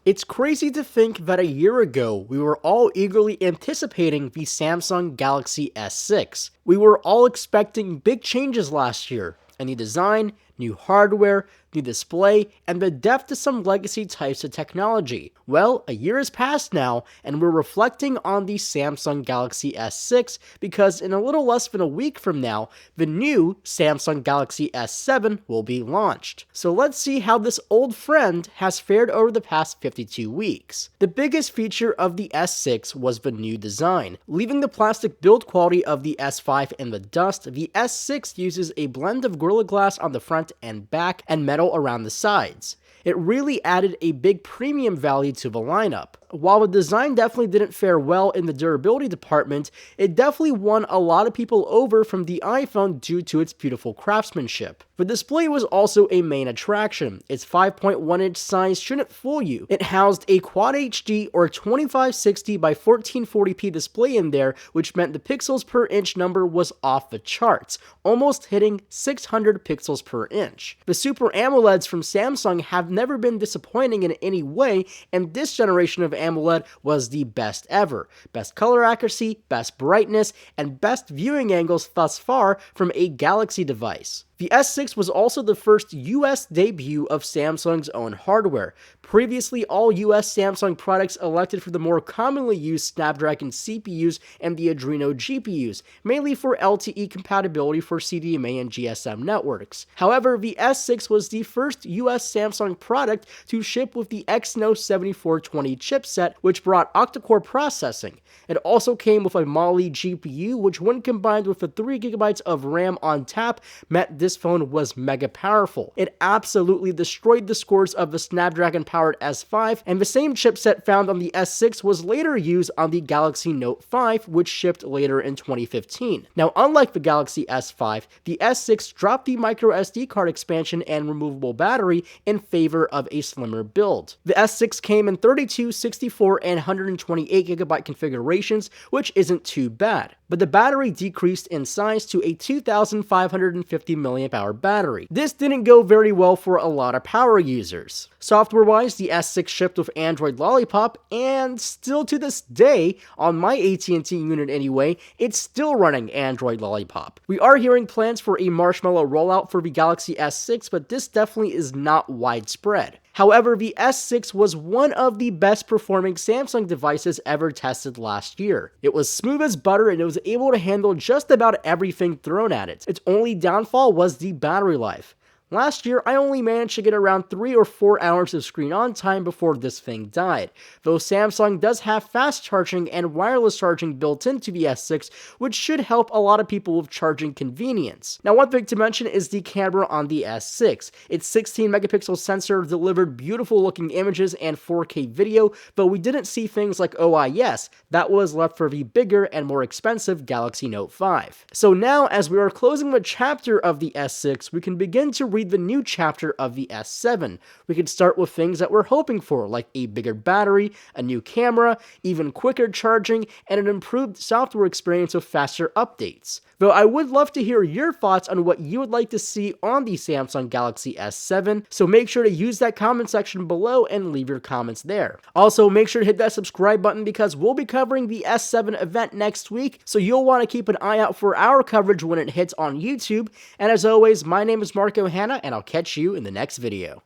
It's crazy to think that a year ago, we were all eagerly anticipating the Samsung Galaxy S6. We were all expecting big changes last year, a new design, new hardware, new display, and the death to some legacy types of technology. Well, a year has passed now, and we're reflecting on the Samsung Galaxy S6 because in a little less than a week from now, the new Samsung Galaxy S7 will be launched. So let's see how this old friend has fared over the past 52 weeks. The biggest feature of the S6 was the new design. Leaving the plastic build quality of the S5 in the dust, the S6 uses a blend of Gorilla Glass on the front and back and metal around the sides. It really added a big premium value to the lineup. While the design definitely didn't fare well in the durability department, it definitely won a lot of people over from the iPhone due to its beautiful craftsmanship. The display was also a main attraction. Its 5.1-inch size shouldn't fool you. It housed a Quad HD or 2560 by 1440p display in there, which meant the pixels per inch number was off the charts, almost hitting 600 pixels per inch. The Super AMOLEDs from Samsung have never been disappointing in any way, and this generation of AMOLED was the best ever. Best color accuracy, best brightness, and best viewing angles thus far from a Galaxy device. The S6 was also the first US debut of Samsung's own hardware. Previously, all US Samsung products elected for the more commonly used Snapdragon CPUs and the Adreno GPUs, mainly for LTE compatibility for CDMA and GSM networks. However, the S6 was the first US Samsung product to ship with the Exynos 7420 chipset, which brought octa-core processing. It also came with a Mali GPU, which when combined with the 3GB of RAM on tap, meant this phone was mega powerful. It absolutely destroyed the scores of the Snapdragon-powered S5, and the same chipset found on the S6 was later used on the Galaxy Note 5, which shipped later in 2015. Now, unlike the Galaxy S5, the S6 dropped the microSD card expansion and removable battery in favor of a slimmer build. The S6 came in 32, 64, and 128GB configurations, which isn't too bad, but the battery decreased in size to a 2,550 mAh battery. This didn't go very well for a lot of power users. Software-wise, the S6 shipped with Android Lollipop, and still to this day, on my AT&T unit anyway, it's still running Android Lollipop. We are hearing plans for a Marshmallow rollout for the Galaxy S6, but this definitely is not widespread. However, the S6 was one of the best performing Samsung devices ever tested last year. It was smooth as butter and it was able to handle just about everything thrown at it. Its only downfall was the battery life. Last year, I only managed to get around 3 or 4 hours of screen on time before this thing died, though Samsung does have fast charging and wireless charging built into the S6, which should help a lot of people with charging convenience. Now, one thing to mention is the camera on the S6. Its 16 megapixel sensor delivered beautiful looking images and 4K video, but we didn't see things like OIS. That was left for the bigger and more expensive Galaxy Note 5. So now, as we are closing the chapter of the S6, we can begin to read the new chapter of the S7. We could start with things that we're hoping for, like a bigger battery, a new camera, even quicker charging, and an improved software experience with faster updates. Though I would love to hear your thoughts on what you would like to see on the Samsung Galaxy S7, so make sure to use that comment section below and leave your comments there. Also, make sure to hit that subscribe button because we'll be covering the S7 event next week, so you'll want to keep an eye out for our coverage when it hits on YouTube. And as always, my name is Marco Hanna, and I'll catch you in the next video.